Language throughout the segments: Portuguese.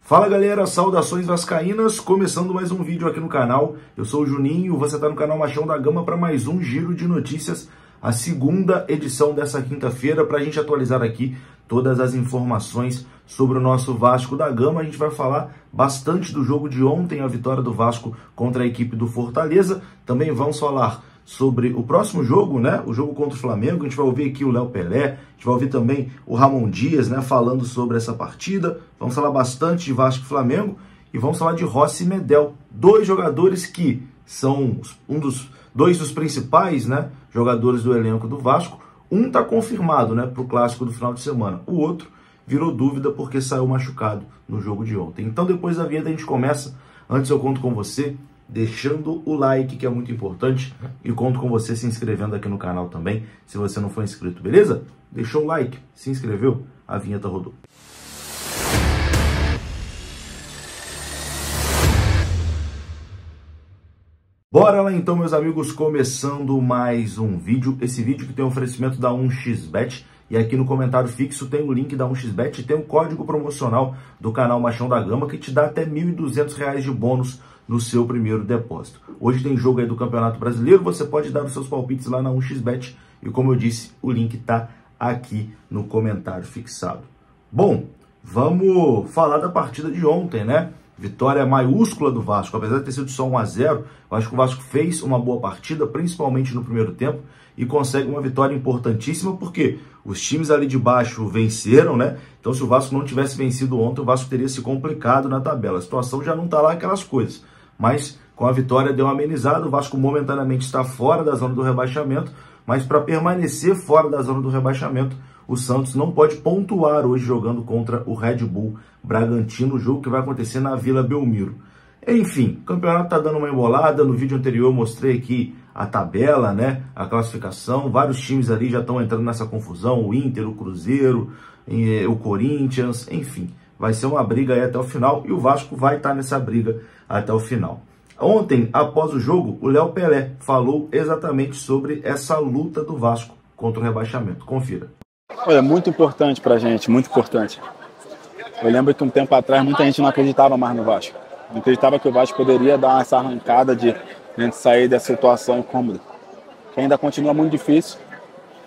Fala galera, saudações vascaínas, começando mais um vídeo aqui no canal. Eu sou o Juninho, você está no canal Machão da Gama para mais um giro de notícias, a segunda edição dessa quinta-feira, para a gente atualizar aqui todas as informações sobre o nosso Vasco da Gama. A gente vai falar bastante do jogo de ontem, a vitória do Vasco contra a equipe do Fortaleza. Também vamos falar sobre o próximo jogo, né? O jogo contra o Flamengo. A gente vai ouvir aqui o Léo Pelé, a gente vai ouvir também o Ramon Dias, né? Falando sobre essa partida. Vamos falar bastante de Vasco e Flamengo e vamos falar de Rossi e Medel, dois jogadores que são dois dos principais, né? Jogadores do elenco do Vasco. Um tá confirmado, né? Para o clássico do final de semana. O outro virou dúvida porque saiu machucado no jogo de ontem. Então depois da vinheta a gente começa. Antes eu conto com você deixando o like, que é muito importante, e conto com você se inscrevendo aqui no canal também, se você não for inscrito, beleza? Deixou o like, se inscreveu, a vinheta rodou. Bora lá então, meus amigos, começando mais um vídeo. Esse vídeo que tem oferecimento da 1xBet, e aqui no comentário fixo tem o link da 1xBet e tem o código promocional do canal Machão da Gama, que te dá até R$ 1.200 de bônus no seu primeiro depósito. Hoje tem jogo aí do Campeonato Brasileiro, você pode dar os seus palpites lá na 1xBet e, como eu disse, o link tá aqui no comentário fixado. Bom, vamos falar da partida de ontem, né? Vitória maiúscula do Vasco, apesar de ter sido só 1 a 0, eu acho que o Vasco fez uma boa partida, principalmente no primeiro tempo, e consegue uma vitória importantíssima, porque os times ali de baixo venceram, né? Então, se o Vasco não tivesse vencido ontem, o Vasco teria se complicado na tabela. A situação já não tá lá aquelas coisas, mas com a vitória deu uma amenizada. O Vasco momentaneamente está fora da zona do rebaixamento, mas para permanecer fora da zona do rebaixamento, o Santos não pode pontuar hoje jogando contra o Red Bull Bragantino, o jogo que vai acontecer na Vila Belmiro. Enfim, o campeonato tá dando uma embolada. No vídeo anterior eu mostrei aqui a tabela, né, a classificação. Vários times ali já estão entrando nessa confusão, o Inter, o Cruzeiro, o Corinthians, enfim. Vai ser uma briga aí até o final e o Vasco vai estar nessa briga até o final. Ontem, após o jogo, o Léo Pelé falou exatamente sobre essa luta do Vasco contra o rebaixamento. Confira. Olha, muito importante pra gente, muito importante. Eu lembro que um tempo atrás muita gente não acreditava mais no Vasco. Não acreditava que o Vasco poderia dar essa arrancada de sair dessa situação incômoda. Que ainda continua muito difícil.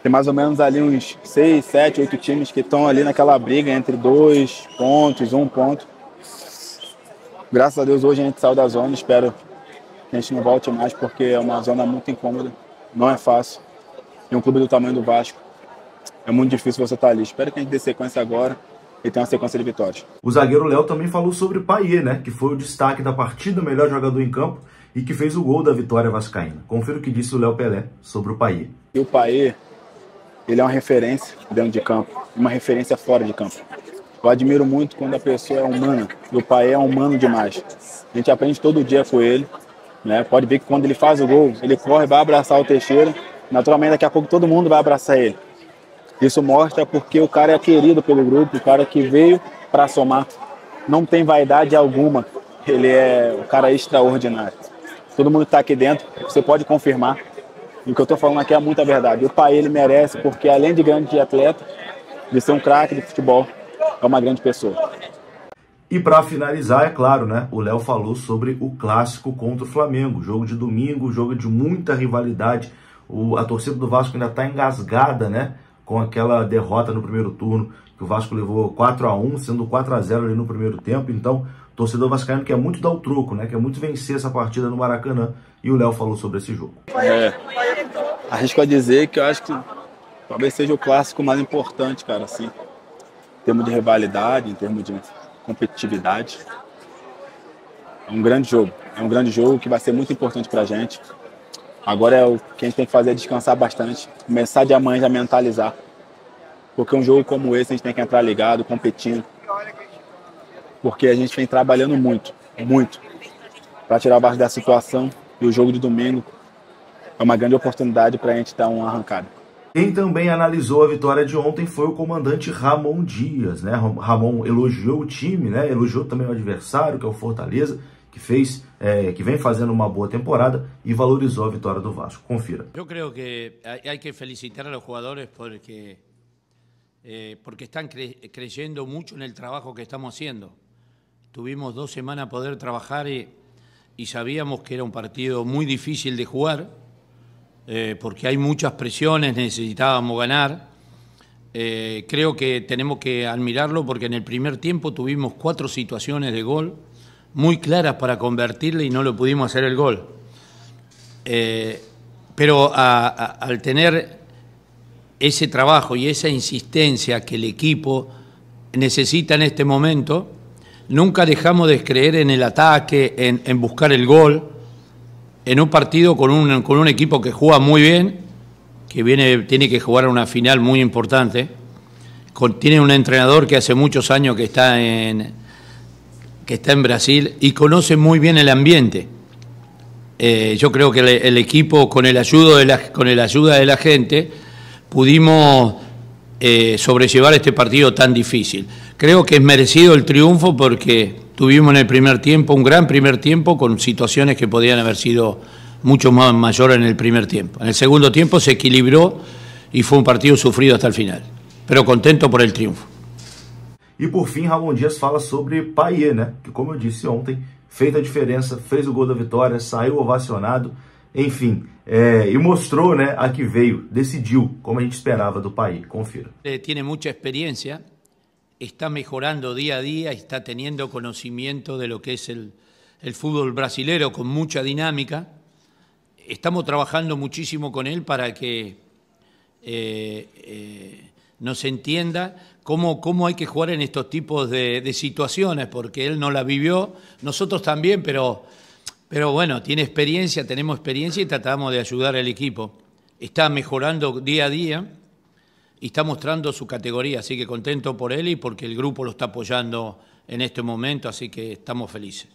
Tem mais ou menos ali uns 6, 7, 8 times que estão ali naquela briga entre 2 pontos, 1 ponto. Graças a Deus hoje a gente saiu da zona, espero que a gente não volte mais, porque é uma zona muito incômoda, não é fácil. E um clube do tamanho do Vasco, é muito difícil você estar ali. Espero que a gente dê sequência agora e tenha uma sequência de vitórias. O zagueiro Léo também falou sobre Payet, né, que foi o destaque da partida, o melhor jogador em campo e que fez o gol da vitória vascaína. Confira o que disse o Léo Pelé sobre o Payet. E o Payet, ele é uma referência dentro de campo, uma referência fora de campo. Eu admiro muito quando a pessoa é humana, e o Payet é humano demais. A gente aprende todo dia com ele, né? Pode ver que quando ele faz o gol, ele corre, vai abraçar o Teixeira, naturalmente daqui a pouco todo mundo vai abraçar ele. Isso mostra porque o cara é querido pelo grupo, o cara que veio para somar, não tem vaidade alguma, ele é um cara extraordinário. Todo mundo que está aqui dentro, você pode confirmar. E o que eu estou falando aqui é muita verdade. O Payet, ele merece, porque além de grande atleta, de ser um craque de futebol, é uma grande pessoa. E para finalizar, é claro, né, o Léo falou sobre o clássico contra o Flamengo, jogo de domingo, jogo de muita rivalidade. A torcida do Vasco ainda está engasgada, né, com aquela derrota no primeiro turno, que o Vasco levou 4 a 1, sendo 4 a 0 ali no primeiro tempo. Então, o torcedor vascaíno quer muito dar o troco, né, quer muito vencer essa partida no Maracanã, e o Léo falou sobre esse jogo. Arrisco a dizer que eu acho que talvez seja o clássico mais importante, cara, assim, em termos de rivalidade, em termos de competitividade. É um grande jogo que vai ser muito importante pra gente. Agora o que a gente tem que fazer é descansar bastante, começar de amanhã já mentalizar, porque um jogo como esse a gente tem que entrar ligado, competindo, porque a gente vem trabalhando muito, muito, para tirar o Vasco da situação, e o jogo de domingo é uma grande oportunidade para a gente dar uma arrancada. Quem também analisou a vitória de ontem foi o comandante Ramon Dias, né? Ramon elogiou o time, né? Elogiou também o adversário, que é o Fortaleza, que vem fazendo uma boa temporada, e valorizou a vitória do Vasco. Confira. Eu creo que hay que felicitar a los jugadores porque están creyendo mucho en el trabajo que estamos haciendo. Tuvimos 2 semanas a poder trabajar y sabíamos que era un partido muy difícil de jugar, porque hay muchas presiones, necesitábamos ganar. Creo que tenemos que admirarlo porque en el primer tiempo tuvimos 4 situaciones de gol muy claras para convertirle y no lo pudimos hacer el gol. Pero al tener ese trabajo y esa insistencia que el equipo necesita en este momento, nunca dejamos de creer en el ataque, en buscar el gol, en un partido con un equipo que juega muy bien, que tiene que jugar una final muy importante, tiene un entrenador que hace muchos años que está en Brasil y conoce muy bien el ambiente. Yo creo que el equipo, con el ayuda de la gente, pudimos sobrellevar este partido tan difícil. Creo que es merecido el triunfo porque tuvimos en el primer tiempo, un gran primer tiempo, con situaciones que podían haber sido mucho más mayores en el primer tiempo. En el segundo tiempo se equilibró y fue un partido sufrido hasta el final, pero contento por el triunfo. E por fim, Ramon Dias fala sobre Payet, né? Que, como eu disse ontem, fez a diferença, fez o gol da vitória, saiu ovacionado, enfim, e mostrou, né, a que veio, decidiu, como a gente esperava do Payet. Confira. Tiene mucha experiencia, está mejorando día a día, está teniendo conocimiento de lo que es el fútbol brasilero con mucha dinámica. Estamos trabajando muchísimo con él para que nos entienda cómo hay que jugar en estos tipos de situaciones, porque él no la vivió, nosotros también, pero bueno, tiene experiencia, tenemos experiencia y tratamos de ayudar al equipo. Está mejorando día a día y está mostrando su categoría, así que contento por él y porque el grupo lo está apoyando en este momento, así que estamos felices.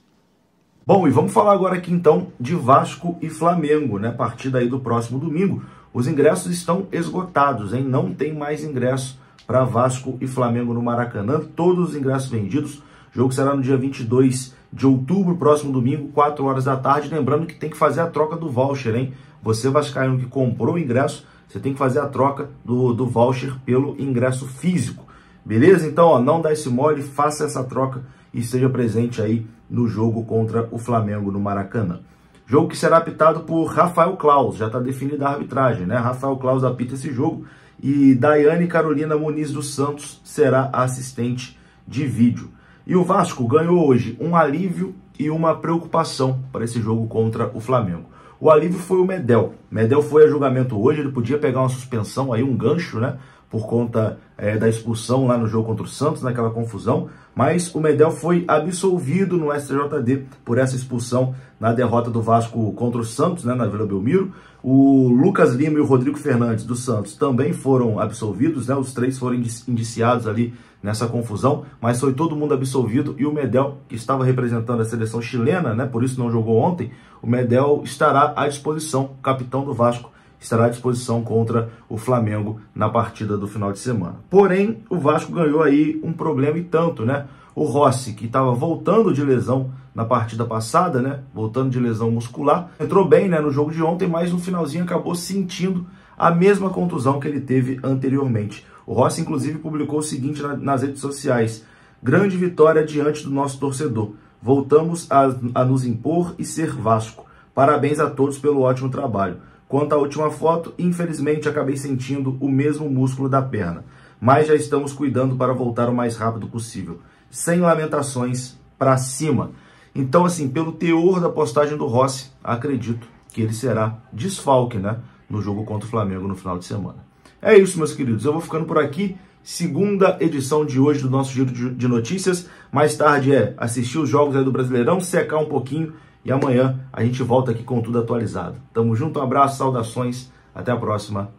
Bom, e vamos falar agora aqui então de Vasco e Flamengo, né? Partida aí do próximo domingo. Os ingressos estão esgotados, hein? Não tem mais ingresso para Vasco e Flamengo no Maracanã. Todos os ingressos vendidos. O jogo será no dia 22 de outubro, próximo domingo, 4 horas da tarde. Lembrando que tem que fazer a troca do voucher, hein? Você, vascaíno, que comprou o ingresso, você tem que fazer a troca do voucher pelo ingresso físico. Beleza? Então, ó, não dá esse mole, faça essa troca e esteja presente aí no jogo contra o Flamengo no Maracanã. Jogo que será apitado por Rafael Claus, já está definida a arbitragem, né? Rafael Claus apita esse jogo e Daiane Carolina Muniz dos Santos será a assistente de vídeo. E o Vasco ganhou hoje um alívio e uma preocupação para esse jogo contra o Flamengo. O alívio foi o Medel. Medel foi a julgamento hoje, ele podia pegar uma suspensão, aí um gancho, né? Por conta da expulsão lá no jogo contra o Santos, naquela confusão, mas o Medel foi absolvido no STJD por essa expulsão na derrota do Vasco contra o Santos, né, na Vila Belmiro. O Lucas Lima e o Rodrigo Fernandes do Santos também foram absolvidos, né, os 3 foram indiciados ali nessa confusão, mas foi todo mundo absolvido e o Medel, que estava representando a seleção chilena, né, por isso não jogou ontem, o Medel estará à disposição, capitão do Vasco, estará à disposição contra o Flamengo na partida do final de semana. Porém, o Vasco ganhou aí um problema e tanto, né? O Rossi, que estava voltando de lesão na partida passada, né? Voltando de lesão muscular, entrou bem, né, no jogo de ontem, mas no finalzinho acabou sentindo a mesma contusão que ele teve anteriormente. O Rossi, inclusive, publicou o seguinte nas redes sociais: grande vitória diante do nosso torcedor. Voltamos a nos impor e ser Vasco. Parabéns a todos pelo ótimo trabalho. Quanto à última foto, infelizmente acabei sentindo o mesmo músculo da perna, mas já estamos cuidando para voltar o mais rápido possível. Sem lamentações, pra cima. Então, assim, pelo teor da postagem do Rossi, acredito que ele será desfalque, né, no jogo contra o Flamengo no final de semana. É isso, meus queridos. Eu vou ficando por aqui. Segunda edição de hoje do nosso Giro de Notícias. Mais tarde assistir os jogos aí do Brasileirão, secar um pouquinho. E amanhã a gente volta aqui com tudo atualizado. Tamo junto, um abraço, saudações, até a próxima.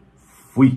Fui!